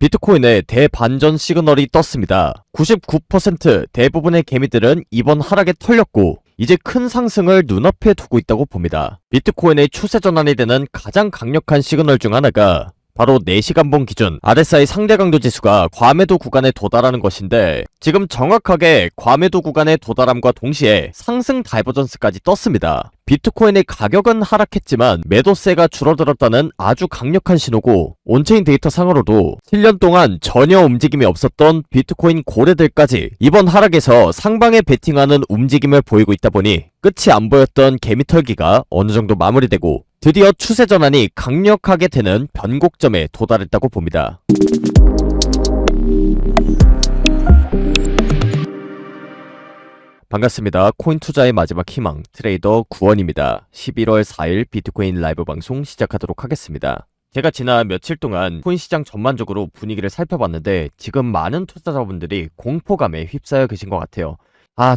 비트코인의 대반전 시그널이 떴습니다. 99% 대부분의 개미들은 이번 하락에 털렸고 이제 큰 상승을 눈앞에 두고 있다고 봅니다. 비트코인의 추세 전환이 되는 가장 강력한 시그널 중 하나가 바로 4시간봉 기준 RSI 상대 강도 지수가 과매도 구간에 도달하는 것인데, 지금 정확하게 과매도 구간에 도달함과 동시에 상승 다이버전스까지 떴습니다. 비트코인의 가격은 하락했지만 매도세가 줄어들었다는 아주 강력한 신호고, 온체인 데이터 상으로도 7년 동안 전혀 움직임이 없었던 비트코인 고래들까지 이번 하락에서 상방에 베팅하는 움직임을 보이고 있다 보니 끝이 안 보였던 개미털기가 어느 정도 마무리되고 드디어 추세 전환이 강력하게 되는 변곡점에 도달했다고 봅니다. 반갑습니다. 코인 투자의 마지막 희망 트레이더 구원입니다. 11월 4일 비트코인 라이브 방송 시작하도록 하겠습니다. 제가 지난 며칠 동안 코인 시장 전반적으로 분위기를 살펴봤는데 지금 많은 투자자분들이 공포감에 휩싸여 계신 것 같아요.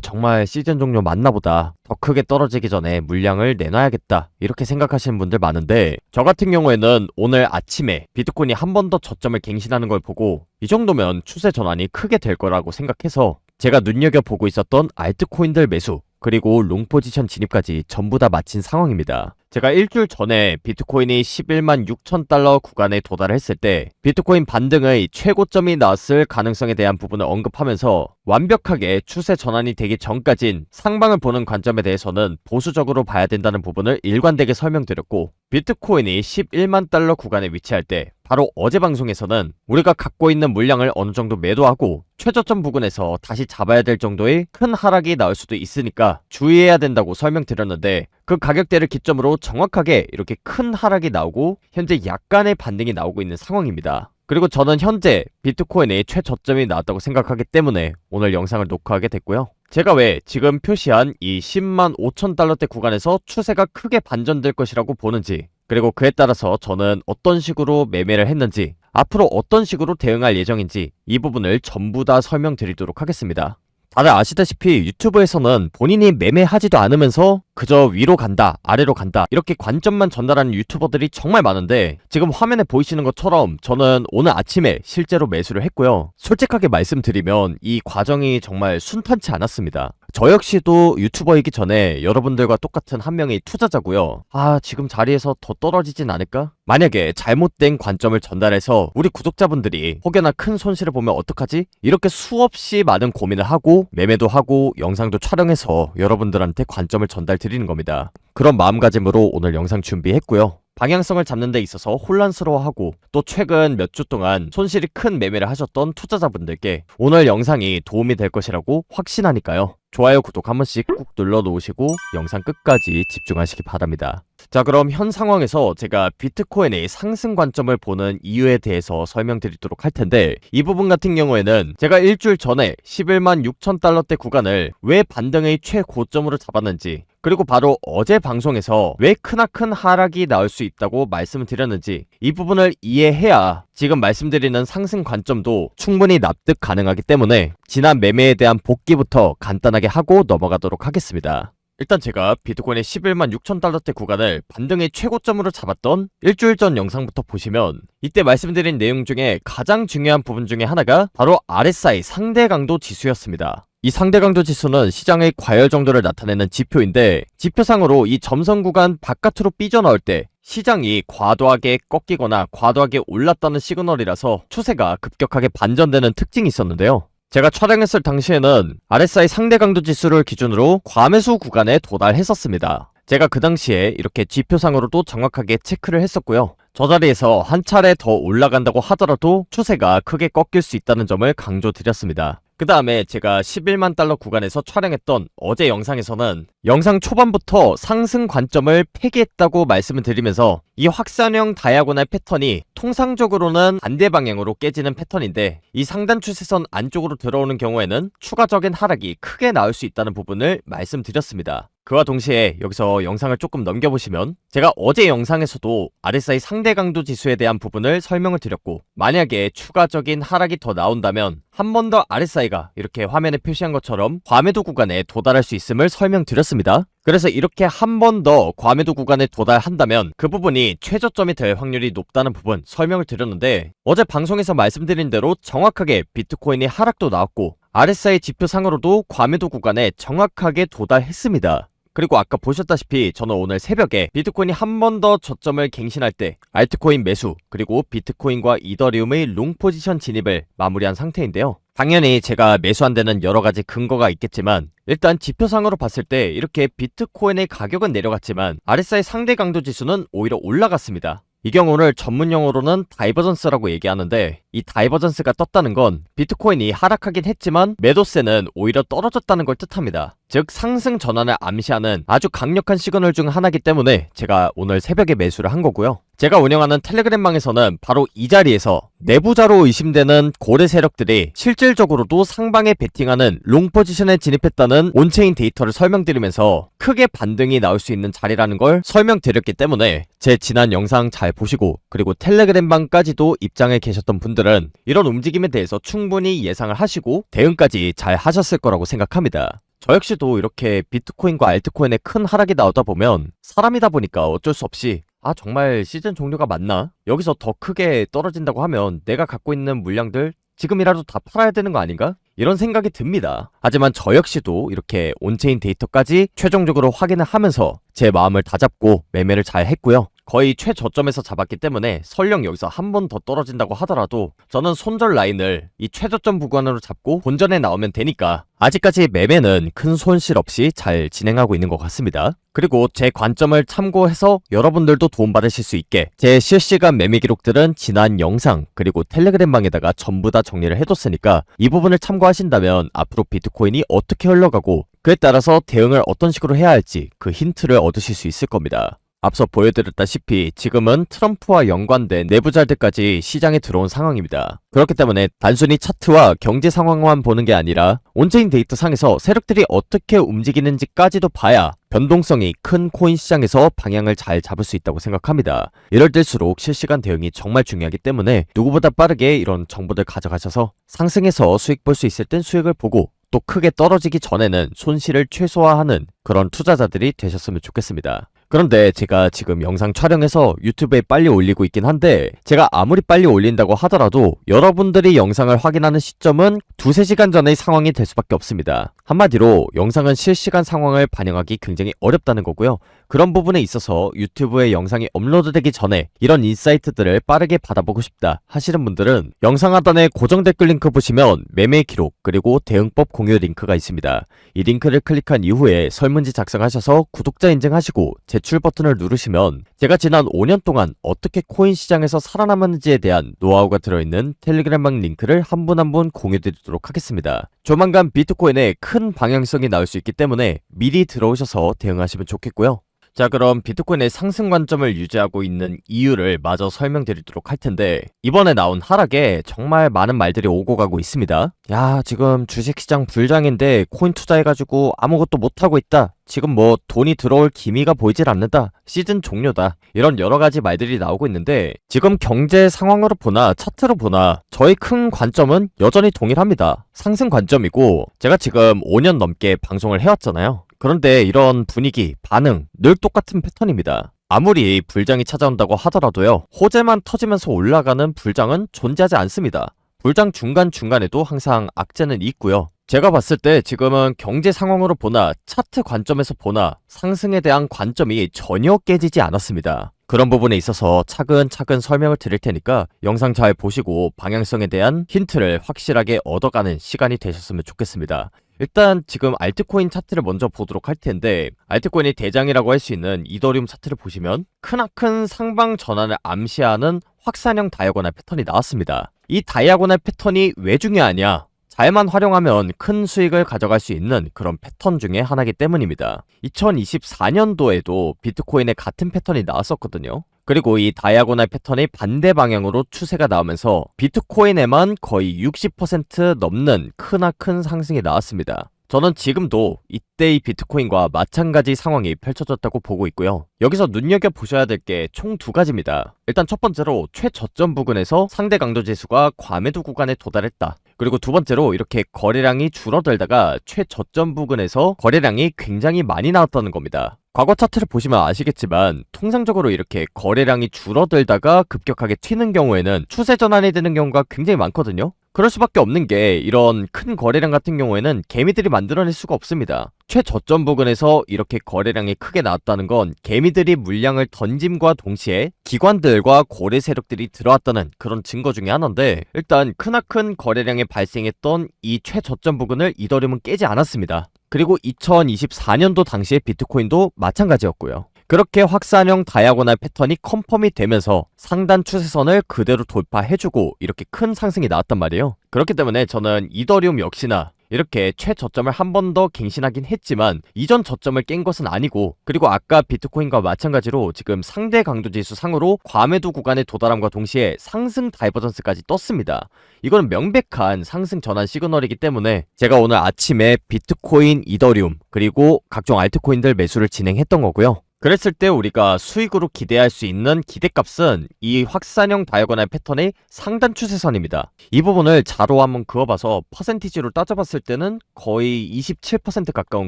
정말 시즌 종료 맞나보다. 더 크게 떨어지기 전에 물량을 내놔야겠다. 이렇게 생각하시는 분들 많은데, 저 같은 경우에는 오늘 아침에 비트코인이 한 번 더 저점을 갱신하는 걸 보고 이 정도면 추세 전환이 크게 될 거라고 생각해서 제가 눈여겨보고 있었던 알트코인들 매수, 그리고 롱 포지션 진입까지 전부 다 마친 상황입니다. 제가 일주일 전에 비트코인이 11만 6천 달러 구간에 도달했을 때 비트코인 반등의 최고점이 나왔을 가능성에 대한 부분을 언급하면서 완벽하게 추세 전환이 되기 전까진 상방을 보는 관점에 대해서는 보수적으로 봐야 된다는 부분을 일관되게 설명드렸고, 비트코인이 11만 달러 구간에 위치할 때 바로 어제 방송에서는 우리가 갖고 있는 물량을 어느 정도 매도하고 최저점 부근에서 다시 잡아야 될 정도의 큰 하락이 나올 수도 있으니까 주의해야 된다고 설명드렸는데, 그 가격대를 기점으로 정확하게 이렇게 큰 하락이 나오고 현재 약간의 반등이 나오고 있는 상황입니다. 그리고 저는 현재 비트코인의 최저점이 나왔다고 생각하기 때문에 오늘 영상을 녹화하게 됐고요. 제가 왜 지금 표시한 이 10만 5천 달러대 구간에서 추세가 크게 반전될 것이라고 보는지, 그리고 그에 따라서 저는 어떤 식으로 매매를 했는지, 앞으로 어떤 식으로 대응할 예정인지 이 부분을 전부 다 설명드리도록 하겠습니다. 다들 아시다시피 유튜브에서는 본인이 매매하지도 않으면서 그저 위로 간다, 아래로 간다 이렇게 관점만 전달하는 유튜버들이 정말 많은데, 지금 화면에 보이시는 것처럼 저는 오늘 아침에 실제로 매수를 했고요. 솔직하게 말씀드리면 이 과정이 정말 순탄치 않았습니다. 저 역시도 유튜버이기 전에 여러분들과 똑같은 한 명의 투자자고요. 지금 자리에서 더 떨어지진 않을까? 만약에 잘못된 관점을 전달해서 우리 구독자분들이 혹여나 큰 손실을 보면 어떡하지? 이렇게 수없이 많은 고민을 하고 매매도 하고 영상도 촬영해서 여러분들한테 관점을 전달드리는 겁니다. 그런 마음가짐으로 오늘 영상 준비했고요. 방향성을 잡는 데 있어서 혼란스러워하고 또 최근 몇 주 동안 손실이 큰 매매를 하셨던 투자자분들께 오늘 영상이 도움이 될 것이라고 확신하니까요. 좋아요, 구독 한 번씩 꾹 눌러 놓으시고 영상 끝까지 집중하시기 바랍니다. 자, 그럼 현 상황에서 제가 비트코인의 상승 관점을 보는 이유에 대해서 설명드리도록 할 텐데, 이 부분 같은 경우에는 제가 일주일 전에 11만 6천 달러대 구간을 왜 반등의 최고점으로 잡았는지, 그리고 바로 어제 방송에서 왜 크나큰 하락이 나올 수 있다고 말씀을 드렸는지, 이 부분을 이해해야 지금 말씀드리는 상승 관점도 충분히 납득 가능하기 때문에 지난 매매에 대한 복귀부터 간단하게 하고 넘어가도록 하겠습니다. 일단 제가 비트코인의 11만 6천 달러대 구간을 반등의 최고점으로 잡았던 일주일 전 영상부터 보시면 이때 말씀드린 내용 중에 가장 중요한 부분 중에 하나가 바로 RSI 상대 강도 지수였습니다. 이 상대 강도 지수는 시장의 과열 정도를 나타내는 지표인데, 지표상으로 이 점선 구간 바깥으로 삐져나올 때 시장이 과도하게 꺾이거나 과도하게 올랐다는 시그널이라서 추세가 급격하게 반전되는 특징이 있었는데요. 제가 촬영했을 당시에는 RSI 상대 강도 지수를 기준으로 과매수 구간에 도달했었습니다. 제가 그 당시에 이렇게 지표상으로도 정확하게 체크를 했었고요. 저 자리에서 한 차례 더 올라간다고 하더라도 추세가 크게 꺾일 수 있다는 점을 강조드렸습니다. 그 다음에 제가 11만 달러 구간에서 촬영했던 어제 영상에서는 영상 초반부터 상승 관점을 폐기했다고 말씀을 드리면서 이 확산형 다이아고날 패턴이 통상적으로는 반대 방향으로 깨지는 패턴인데, 이 상단 추세선 안쪽으로 들어오는 경우에는 추가적인 하락이 크게 나올 수 있다는 부분을 말씀드렸습니다. 그와 동시에 여기서 영상을 조금 넘겨보시면 제가 어제 영상에서도 RSI 상대 강도 지수에 대한 부분을 설명을 드렸고, 만약에 추가적인 하락이 더 나온다면 한 번 더 RSI가 이렇게 화면에 표시한 것처럼 과매도 구간에 도달할 수 있음을 설명드렸습니다. 그래서 이렇게 한 번 더 과매도 구간에 도달한다면 그 부분이 최저점이 될 확률이 높다는 부분 설명을 드렸는데, 어제 방송에서 말씀드린 대로 정확하게 비트코인이 하락도 나왔고 RSI 지표상으로도 과매도 구간에 정확하게 도달했습니다. 그리고 아까 보셨다시피 저는 오늘 새벽에 비트코인이 한 번 더 저점을 갱신할 때 알트코인 매수, 그리고 비트코인과 이더리움의 롱 포지션 진입을 마무리한 상태인데요. 당연히 제가 매수한 데는 여러가지 근거가 있겠지만, 일단 지표상으로 봤을 때 이렇게 비트코인의 가격은 내려갔지만 RSI 상대 강도 지수는 오히려 올라갔습니다. 이 경우를 전문용어로는 다이버전스라고 얘기하는데, 이 다이버전스가 떴다는 건 비트코인이 하락하긴 했지만 매도세는 오히려 떨어졌다는 걸 뜻합니다. 즉 상승 전환을 암시하는 아주 강력한 시그널 중 하나이기 때문에 제가 오늘 새벽에 매수를 한 거고요. 제가 운영하는 텔레그램방에서는 바로 이 자리에서 내부자로 의심되는 고래 세력들이 실질적으로도 상방에 베팅하는 롱 포지션에 진입했다는 온체인 데이터를 설명드리면서 크게 반등이 나올 수 있는 자리라는 걸 설명드렸기 때문에, 제 지난 영상 잘 보시고 그리고 텔레그램방까지도 입장에 계셨던 분들은 이런 움직임에 대해서 충분히 예상을 하시고 대응까지 잘 하셨을 거라고 생각합니다. 저 역시도 이렇게 비트코인과 알트코인의 큰 하락이 나오다 보면 사람이다 보니까 어쩔 수 없이 정말 시즌 종료가 맞나? 여기서 더 크게 떨어진다고 하면 내가 갖고 있는 물량들 지금이라도 다 팔아야 되는 거 아닌가? 이런 생각이 듭니다. 하지만 저 역시도 이렇게 온체인 데이터까지 최종적으로 확인을 하면서 제 마음을 다잡고 매매를 잘 했고요. 거의 최저점에서 잡았기 때문에 설령 여기서 한 번 더 떨어진다고 하더라도 저는 손절 라인을 이 최저점 구간으로 잡고 본전에 나오면 되니까 아직까지 매매는 큰 손실 없이 잘 진행하고 있는 것 같습니다. 그리고 제 관점을 참고해서 여러분들도 도움받으실 수 있게 제 실시간 매매 기록들은 지난 영상 그리고 텔레그램방에다가 전부 다 정리를 해뒀으니까 이 부분을 참고하신다면 앞으로 비트코인이 어떻게 흘러가고 그에 따라서 대응을 어떤 식으로 해야 할지 그 힌트를 얻으실 수 있을 겁니다. 앞서 보여드렸다시피 지금은 트럼프와 연관된 내부자들까지 시장에 들어온 상황입니다. 그렇기 때문에 단순히 차트와 경제 상황만 보는 게 아니라 온체인 데이터 상에서 세력들이 어떻게 움직이는지까지도 봐야 변동성이 큰 코인 시장에서 방향을 잘 잡을 수 있다고 생각합니다. 이럴 때일수록 실시간 대응이 정말 중요하기 때문에 누구보다 빠르게 이런 정보들 가져가셔서 상승해서 수익 볼 수 있을 땐 수익을 보고, 또 크게 떨어지기 전에는 손실을 최소화하는 그런 투자자들이 되셨으면 좋겠습니다. 그런데 제가 지금 영상 촬영해서 유튜브에 빨리 올리고 있긴 한데, 제가 아무리 빨리 올린다고 하더라도 여러분들이 영상을 확인하는 시점은 2-3시간 전의 상황이 될 수밖에 없습니다. 한마디로 영상은 실시간 상황을 반영하기 굉장히 어렵다는 거고요. 그런 부분에 있어서 유튜브에 영상이 업로드되기 전에 이런 인사이트들을 빠르게 받아보고 싶다 하시는 분들은 영상 하단에 고정 댓글 링크 보시면 매매 기록 그리고 대응법 공유 링크가 있습니다. 이 링크를 클릭한 이후에 설문지 작성하셔서 구독자 인증하시고 제출 버튼을 누르시면 제가 지난 5년 동안 어떻게 코인 시장에서 살아남았는지에 대한 노하우가 들어있는 텔레그램방 링크를 한 분 한 분 공유드리도록 하겠습니다. 조만간 비트코인에 큰 방향성이 나올 수 있기 때문에 미리 들어오셔서 대응하시면 좋겠고요. 자, 그럼 비트코인의 상승 관점을 유지하고 있는 이유를 마저 설명드리도록 할 텐데, 이번에 나온 하락에 정말 많은 말들이 오고 가고 있습니다. 야, 지금 주식시장 불장인데 코인 투자해가지고 아무것도 못하고 있다. 지금 뭐 돈이 들어올 기미가 보이질 않는다. 시즌 종료다. 이런 여러가지 말들이 나오고 있는데, 지금 경제 상황으로 보나 차트로 보나 저의 큰 관점은 여전히 동일합니다. 상승 관점이고, 제가 지금 5년 넘게 방송을 해왔잖아요. 그런데 이런 분위기, 반응 늘 똑같은 패턴입니다. 아무리 불장이 찾아온다고 하더라도요, 호재만 터지면서 올라가는 불장은 존재하지 않습니다. 불장 중간중간에도 항상 악재는 있고요. 제가 봤을 때 지금은 경제 상황으로 보나 차트 관점에서 보나 상승에 대한 관점이 전혀 깨지지 않았습니다. 그런 부분에 있어서 차근차근 설명을 드릴 테니까 영상 잘 보시고 방향성에 대한 힌트를 확실하게 얻어가는 시간이 되셨으면 좋겠습니다. 일단 지금 알트코인 차트를 먼저 보도록 할 텐데, 알트코인의 대장이라고 할 수 있는 이더리움 차트를 보시면 크나큰 상방 전환을 암시하는 확산형 다이아고날 패턴이 나왔습니다. 이 다이아고날 패턴이 왜 중요하냐? 잘만 활용하면 큰 수익을 가져갈 수 있는 그런 패턴 중에 하나이기 때문입니다. 2024년도에도 비트코인의 같은 패턴이 나왔었거든요. 그리고 이 다이아고날 패턴의 반대 방향으로 추세가 나오면서 비트코인에만 거의 60% 넘는 크나큰 상승이 나왔습니다. 저는 지금도 이때의 비트코인과 마찬가지 상황이 펼쳐졌다고 보고 있고요. 여기서 눈여겨보셔야 될 게 총 2가지입니다. 일단 첫 번째로 최저점 부근에서 상대 강도 지수가 과매도 구간에 도달했다. 그리고 두 번째로 이렇게 거래량이 줄어들다가 최저점 부근에서 거래량이 굉장히 많이 나왔다는 겁니다. 과거 차트를 보시면 아시겠지만 통상적으로 이렇게 거래량이 줄어들다가 급격하게 튀는 경우에는 추세 전환이 되는 경우가 굉장히 많거든요. 그럴 수밖에 없는 게 이런 큰 거래량 같은 경우에는 개미들이 만들어낼 수가 없습니다. 최저점 부근에서 이렇게 거래량이 크게 나왔다는 건 개미들이 물량을 던짐과 동시에 기관들과 고래 세력들이 들어왔다는 그런 증거 중에 하나인데, 일단 크나큰 거래량이 발생했던 이 최저점 부근을 이더리움은 깨지 않았습니다. 그리고 2024년도 당시에 비트코인도 마찬가지였고요. 그렇게 확산형 다이아고날 패턴이 컨펌이 되면서 상단 추세선을 그대로 돌파해주고 이렇게 큰 상승이 나왔단 말이에요. 그렇기 때문에 저는 이더리움 역시나 이렇게 최저점을 한 번 더 갱신하긴 했지만 이전 저점을 깬 것은 아니고, 그리고 아까 비트코인과 마찬가지로 지금 상대 강도지수 상으로 과매도 구간에 도달함과 동시에 상승 다이버전스까지 떴습니다. 이거는 명백한 상승 전환 시그널이기 때문에 제가 오늘 아침에 비트코인, 이더리움 그리고 각종 알트코인들 매수를 진행했던 거고요. 그랬을 때 우리가 수익으로 기대할 수 있는 기대값은 이 확산형 다이아고날 패턴의 상단 추세선입니다. 이 부분을 자로 한번 그어봐서 퍼센티지로 따져봤을 때는 거의 27% 가까운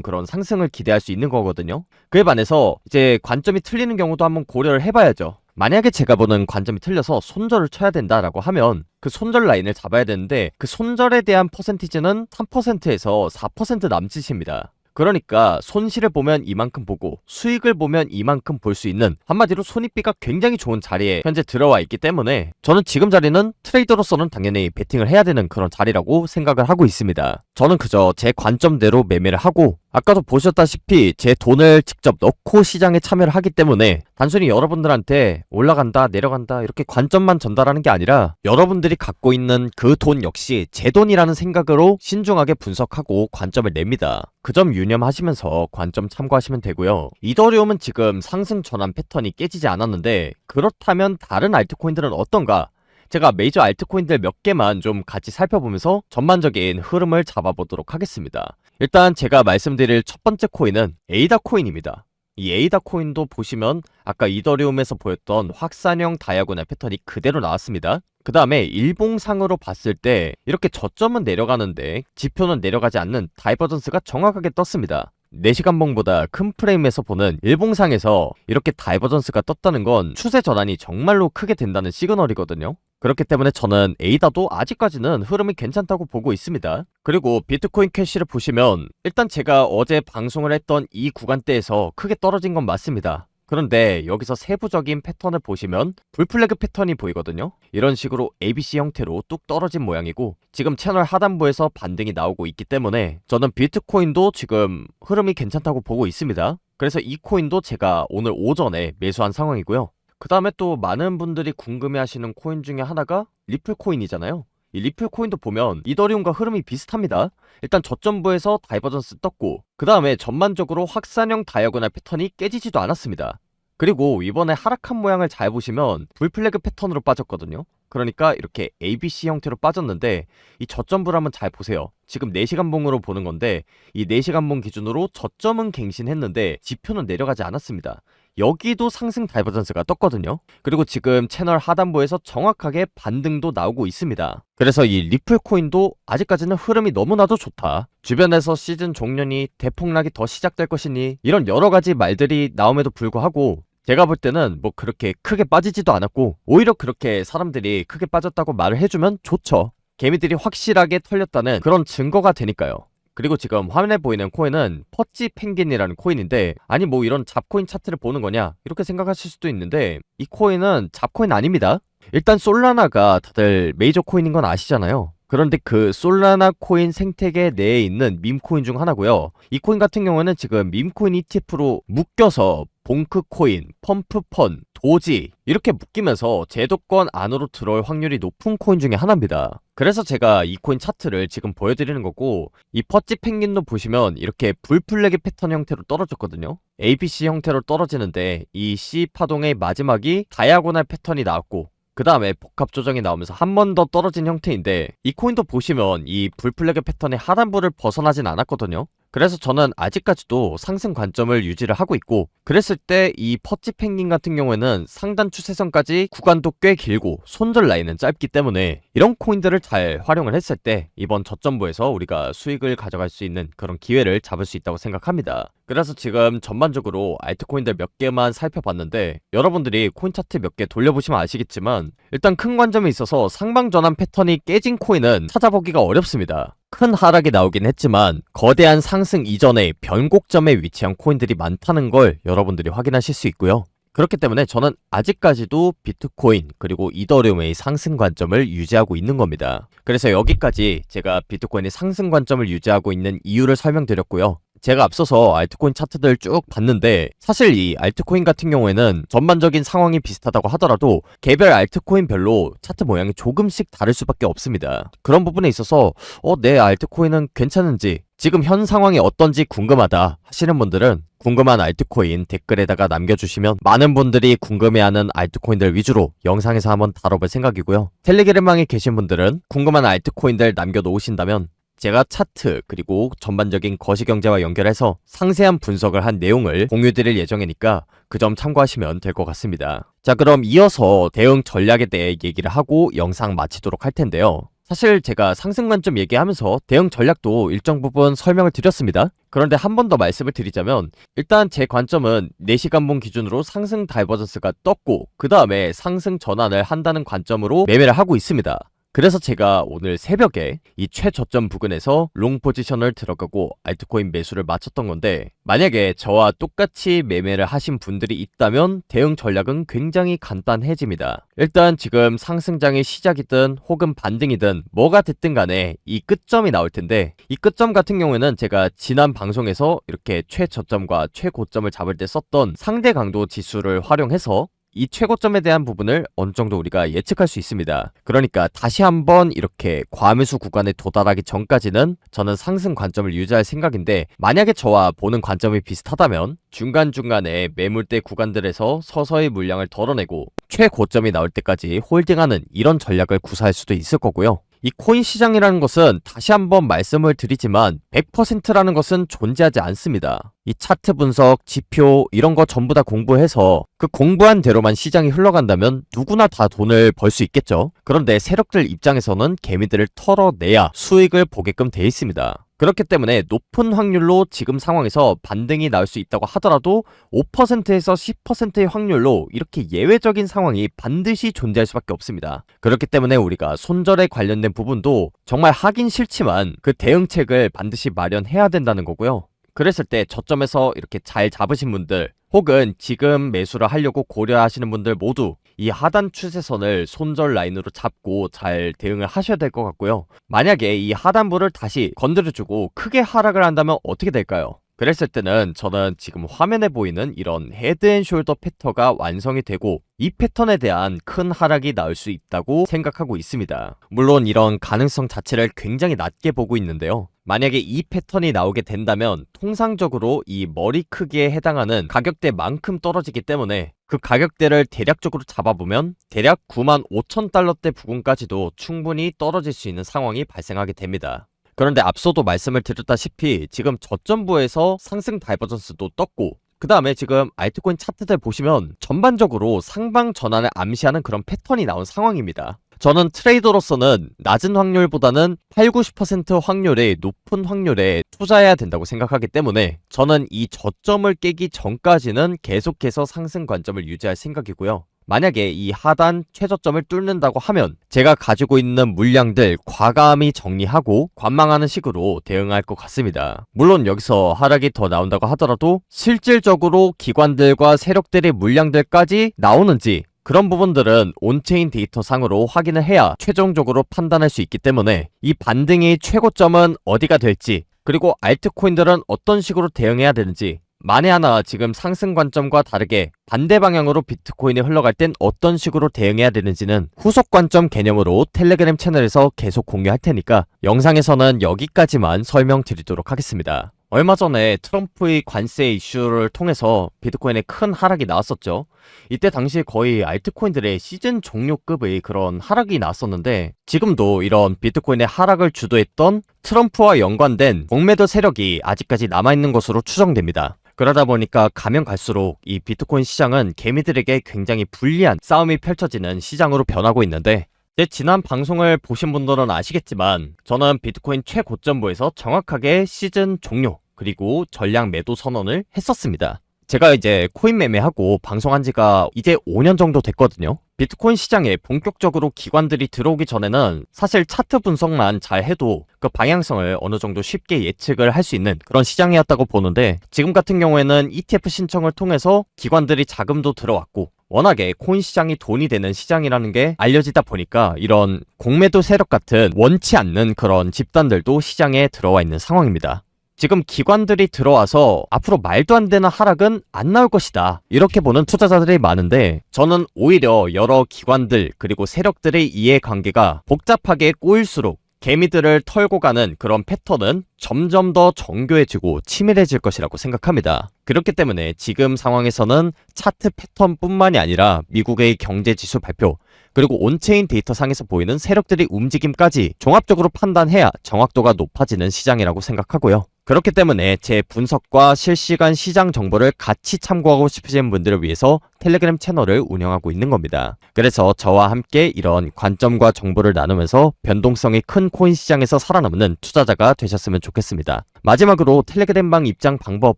그런 상승을 기대할 수 있는 거거든요. 그에 반해서 이제 관점이 틀리는 경우도 한번 고려를 해봐야죠. 만약에 제가 보는 관점이 틀려서 손절을 쳐야 된다라고 하면 그 손절 라인을 잡아야 되는데, 그 손절에 대한 퍼센티지는 3%에서 4% 남짓입니다. 그러니까 손실을 보면 이만큼 보고 수익을 보면 이만큼 볼 수 있는, 한마디로 손익비가 굉장히 좋은 자리에 현재 들어와 있기 때문에 저는 지금 자리는 트레이더로서는 당연히 베팅을 해야 되는 그런 자리라고 생각을 하고 있습니다. 저는 그저 제 관점대로 매매를 하고, 아까도 보셨다시피 제 돈을 직접 넣고 시장에 참여를 하기 때문에 단순히 여러분들한테 올라간다 내려간다 이렇게 관점만 전달하는 게 아니라 여러분들이 갖고 있는 그 돈 역시 제 돈이라는 생각으로 신중하게 분석하고 관점을 냅니다. 그 점 유념하시면서 관점 참고하시면 되고요. 이더리움은 지금 상승 전환 패턴이 깨지지 않았는데, 그렇다면 다른 알트코인들은 어떤가? 제가 메이저 알트코인들 몇 개만 좀 같이 살펴보면서 전반적인 흐름을 잡아보도록 하겠습니다. 일단 제가 말씀드릴 첫 번째 코인은 에이다 코인입니다. 이 에이다 코인도 보시면 아까 이더리움에서 보였던 확산형 다이아고날 패턴이 그대로 나왔습니다. 그 다음에 일봉상으로 봤을 때 이렇게 저점은 내려가는데 지표는 내려가지 않는 다이버전스가 정확하게 떴습니다. 4시간봉보다 큰 프레임에서 보는 일봉상에서 이렇게 다이버전스가 떴다는 건 추세 전환이 정말로 크게 된다는 시그널이거든요. 그렇기 때문에 저는 에이다도 아직까지는 흐름이 괜찮다고 보고 있습니다. 그리고 비트코인 캐시를 보시면 일단 제가 어제 방송을 했던 이 구간대에서 크게 떨어진 건 맞습니다. 그런데 여기서 세부적인 패턴을 보시면 불플래그 패턴이 보이거든요. 이런 식으로 ABC 형태로 뚝 떨어진 모양이고, 지금 채널 하단부에서 반등이 나오고 있기 때문에 저는 비트코인도 지금 흐름이 괜찮다고 보고 있습니다. 그래서 이 코인도 제가 오늘 오전에 매수한 상황이고요. 그 다음에 또 많은 분들이 궁금해하시는 코인 중에 하나가 리플 코인이잖아요. 이 리플 코인도 보면 이더리움과 흐름이 비슷합니다. 일단 저점부에서 다이버전스 떴고, 그 다음에 전반적으로 확산형 다이아고날 패턴이 깨지지도 않았습니다. 그리고 이번에 하락한 모양을 잘 보시면 불플래그 패턴으로 빠졌거든요. 그러니까 이렇게 ABC 형태로 빠졌는데, 이 저점부를 한번 잘 보세요. 지금 4시간봉으로 보는 건데 이 4시간봉 기준으로 저점은 갱신했는데 지표는 내려가지 않았습니다. 여기도 상승 다이버전스가 떴거든요. 그리고 지금 채널 하단부에서 정확하게 반등도 나오고 있습니다. 그래서 이 리플 코인도 아직까지는 흐름이 너무나도 좋다. 주변에서 시즌 종료니 대폭락이 더 시작될 것이니 이런 여러가지 말들이 나옴에도 불구하고 제가 볼 때는 뭐 그렇게 크게 빠지지도 않았고, 오히려 그렇게 사람들이 크게 빠졌다고 말을 해주면 좋죠. 개미들이 확실하게 털렸다는 그런 증거가 되니까요. 그리고 지금 화면에 보이는 코인은 퍼찌 펭귄이라는 코인인데, 아니 뭐 이런 잡코인 차트를 보는 거냐 이렇게 생각하실 수도 있는데, 이 코인은 잡코인 아닙니다. 일단 솔라나가 다들 메이저 코인인 건 아시잖아요. 그런데 그 솔라나 코인 생태계 내에 있는 밈코인 중 하나고요. 이 코인 같은 경우는 지금 밈코인 ETF로 묶여서 봉크코인, 펌프펀, 도지 이렇게 묶이면서 제도권 안으로 들어올 확률이 높은 코인 중에 하나입니다. 그래서 제가 이 코인 차트를 지금 보여드리는 거고, 이 퍼찌 펭귄도 보시면 이렇게 불플래그 패턴 형태로 떨어졌거든요. ABC 형태로 떨어지는데 이 C 파동의 마지막이 다이아고날 패턴이 나왔고, 그 다음에 복합 조정이 나오면서 한 번 더 떨어진 형태인데, 이 코인도 보시면 이 불플래그 패턴의 하단부를 벗어나진 않았거든요. 그래서 저는 아직까지도 상승 관점을 유지를 하고 있고, 그랬을 때 이 퍼치 펭귄 같은 경우에는 상단 추세선까지 구간도 꽤 길고 손절 라인은 짧기 때문에 이런 코인들을 잘 활용을 했을 때 이번 저점부에서 우리가 수익을 가져갈 수 있는 그런 기회를 잡을 수 있다고 생각합니다. 그래서 지금 전반적으로 알트코인들 몇 개만 살펴봤는데, 여러분들이 코인 차트 몇 개 돌려보시면 아시겠지만 일단 큰 관점에 있어서 상방 전환 패턴이 깨진 코인은 찾아보기가 어렵습니다. 큰 하락이 나오긴 했지만 거대한 상승 이전에 변곡점에 위치한 코인들이 많다는 걸 여러분들이 확인하실 수 있고요. 그렇기 때문에 저는 아직까지도 비트코인 그리고 이더리움의 상승 관점을 유지하고 있는 겁니다. 그래서 여기까지 제가 비트코인의 상승 관점을 유지하고 있는 이유를 설명드렸고요. 제가 앞서서 알트코인 차트들 쭉 봤는데, 사실 이 알트코인 같은 경우에는 전반적인 상황이 비슷하다고 하더라도 개별 알트코인별로 차트 모양이 조금씩 다를 수밖에 없습니다. 그런 부분에 있어서 내 알트코인은 괜찮은지, 지금 현 상황이 어떤지 궁금하다 하시는 분들은 궁금한 알트코인 댓글에다가 남겨주시면 많은 분들이 궁금해하는 알트코인들 위주로 영상에서 한번 다뤄볼 생각이고요. 텔레그램방에 계신 분들은 궁금한 알트코인들 남겨놓으신다면 제가 차트 그리고 전반적인 거시경제와 연결해서 상세한 분석을 한 내용을 공유드릴 예정이니까 그 점 참고하시면 될 것 같습니다. 자, 그럼 이어서 대응 전략에 대해 얘기를 하고 영상 마치도록 할 텐데요. 사실 제가 상승 관점 얘기하면서 대응 전략도 일정 부분 설명을 드렸습니다. 그런데 한 번 더 말씀을 드리자면, 일단 제 관점은 4시간봉 기준으로 상승 다이버전스가 떴고 그 다음에 상승 전환을 한다는 관점으로 매매를 하고 있습니다. 그래서 제가 오늘 새벽에 이 최저점 부근에서 롱 포지션을 들어가고 알트코인 매수를 마쳤던 건데, 만약에 저와 똑같이 매매를 하신 분들이 있다면 대응 전략은 굉장히 간단해집니다. 일단 지금 상승장의 시작이든 혹은 반등이든 뭐가 됐든 간에 이 끝점이 나올 텐데, 이 끝점 같은 경우에는 제가 지난 방송에서 이렇게 최저점과 최고점을 잡을 때 썼던 상대 강도 지수를 활용해서 이 최고점에 대한 부분을 어느 정도 우리가 예측할 수 있습니다. 그러니까 다시 한번 이렇게 과매수 구간에 도달하기 전까지는 저는 상승 관점을 유지할 생각인데, 만약에 저와 보는 관점이 비슷하다면 중간중간에 매물대 구간들에서 서서히 물량을 덜어내고 최고점이 나올 때까지 홀딩하는 이런 전략을 구사할 수도 있을 거고요. 이 코인 시장이라는 것은 다시 한번 말씀을 드리지만 100%라는 것은 존재하지 않습니다. 이 차트 분석, 지표 이런 거 전부 다 공부해서 그 공부한 대로만 시장이 흘러간다면 누구나 다 돈을 벌 수 있겠죠. 그런데 세력들 입장에서는 개미들을 털어내야 수익을 보게끔 돼 있습니다. 그렇기 때문에 높은 확률로 지금 상황에서 반등이 나올 수 있다고 하더라도 5%에서 10%의 확률로 이렇게 예외적인 상황이 반드시 존재할 수밖에 없습니다. 그렇기 때문에 우리가 손절에 관련된 부분도 정말 하긴 싫지만 그 대응책을 반드시 마련해야 된다는 거고요. 그랬을 때 저점에서 이렇게 잘 잡으신 분들, 혹은 지금 매수를 하려고 고려하시는 분들 모두 이 하단 추세선을 손절 라인으로 잡고 잘 대응을 하셔야 될 것 같고요. 만약에 이 하단부를 다시 건드려주고 크게 하락을 한다면 어떻게 될까요? 그랬을 때는 저는 지금 화면에 보이는 이런 헤드앤숄더 패턴가 완성이 되고 이 패턴에 대한 큰 하락이 나올 수 있다고 생각하고 있습니다. 물론 이런 가능성 자체를 굉장히 낮게 보고 있는데요. 만약에 이 패턴이 나오게 된다면 통상적으로 이 머리 크기에 해당하는 가격대만큼 떨어지기 때문에 그 가격대를 대략적으로 잡아보면 대략 95,000달러대 부근까지도 충분히 떨어질 수 있는 상황이 발생하게 됩니다. 그런데 앞서도 말씀을 드렸다시피 지금 저점부에서 상승 다이버전스도 떴고, 그 다음에 지금 알트코인 차트들 보시면 전반적으로 상방 전환을 암시하는 그런 패턴이 나온 상황입니다. 저는 트레이더로서는 낮은 확률보다는 80-90% 확률의 높은 확률에 투자해야 된다고 생각하기 때문에 저는 이 저점을 깨기 전까지는 계속해서 상승 관점을 유지할 생각이고요. 만약에 이 하단 최저점을 뚫는다고 하면 제가 가지고 있는 물량들 과감히 정리하고 관망하는 식으로 대응할 것 같습니다. 물론 여기서 하락이 더 나온다고 하더라도 실질적으로 기관들과 세력들의 물량들까지 나오는지 그런 부분들은 온체인 데이터 상으로 확인을 해야 최종적으로 판단할 수 있기 때문에 이 반등의 최고점은 어디가 될지, 그리고 알트코인들은 어떤 식으로 대응해야 되는지, 만에 하나 지금 상승 관점과 다르게 반대 방향으로 비트코인이 흘러갈 땐 어떤 식으로 대응해야 되는지는 후속 관점 개념으로 텔레그램 채널에서 계속 공유할 테니까 영상에서는 여기까지만 설명드리도록 하겠습니다. 얼마 전에 트럼프의 관세 이슈를 통해서 비트코인에 큰 하락이 나왔었죠. 이때 당시 거의 알트코인들의 시즌 종료급의 그런 하락이 나왔었는데, 지금도 이런 비트코인의 하락을 주도했던 트럼프와 연관된 공매도 세력이 아직까지 남아있는 것으로 추정됩니다. 그러다 보니까 가면 갈수록 이 비트코인 시장은 개미들에게 굉장히 불리한 싸움이 펼쳐지는 시장으로 변하고 있는데, 제 지난 방송을 보신 분들은 아시겠지만 저는 비트코인 최고점부에서 정확하게 시즌 종료 그리고 전량 매도 선언을 했었습니다. 제가 이제 코인 매매하고 방송한 지가 이제 5년 정도 됐거든요. 비트코인 시장에 본격적으로 기관들이 들어오기 전에는 사실 차트 분석만 잘 해도 그 방향성을 어느 정도 쉽게 예측을 할 수 있는 그런 시장이었다고 보는데, 지금 같은 경우에는 ETF 신청을 통해서 기관들이 자금도 들어왔고 워낙에 코인 시장이 돈이 되는 시장이라는 게 알려지다 보니까 이런 공매도 세력 같은 원치 않는 그런 집단들도 시장에 들어와 있는 상황입니다. 지금 기관들이 들어와서 앞으로 말도 안 되는 하락은 안 나올 것이다, 이렇게 보는 투자자들이 많은데, 저는 오히려 여러 기관들 그리고 세력들의 이해관계가 복잡하게 꼬일수록 개미들을 털고 가는 그런 패턴은 점점 더 정교해지고 치밀해질 것이라고 생각합니다. 그렇기 때문에 지금 상황에서는 차트 패턴뿐만이 아니라 미국의 경제지수 발표 그리고 온체인 데이터 상에서 보이는 세력들의 움직임까지 종합적으로 판단해야 정확도가 높아지는 시장이라고 생각하고요. 그렇기 때문에 제 분석과 실시간 시장 정보를 같이 참고하고 싶으신 분들을 위해서 텔레그램 채널을 운영하고 있는 겁니다. 그래서 저와 함께 이런 관점과 정보를 나누면서 변동성이 큰 코인 시장에서 살아남는 투자자가 되셨으면 좋겠습니다. 마지막으로 텔레그램방 입장 방법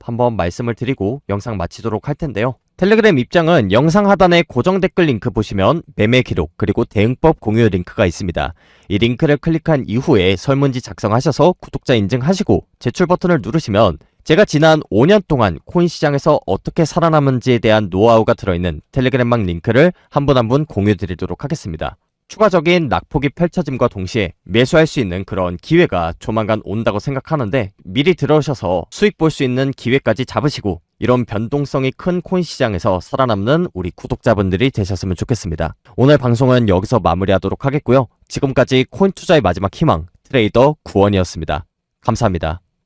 한번 말씀을 드리고 영상 마치도록 할 텐데요. 텔레그램 입장은 영상 하단에 고정 댓글 링크 보시면 매매 기록 그리고 대응법 공유 링크가 있습니다. 이 링크를 클릭한 이후에 설문지 작성하셔서 구독자 인증하시고 제출 버튼을 누르시면 제가 지난 5년 동안 코인 시장에서 어떻게 살아남은지에 대한 노하우가 들어있는 텔레그램방 링크를 한 분 한 분 공유 드리도록 하겠습니다. 추가적인 낙폭이 펼쳐짐과 동시에 매수할 수 있는 그런 기회가 조만간 온다고 생각하는데, 미리 들어오셔서 수익 볼 수 있는 기회까지 잡으시고 이런 변동성이 큰 코인 시장에서 살아남는 우리 구독자분들이 되셨으면 좋겠습니다. 오늘 방송은 여기서 마무리하도록 하겠고요. 지금까지 코인 투자의 마지막 희망 트레이더 구원이었습니다. 감사합니다.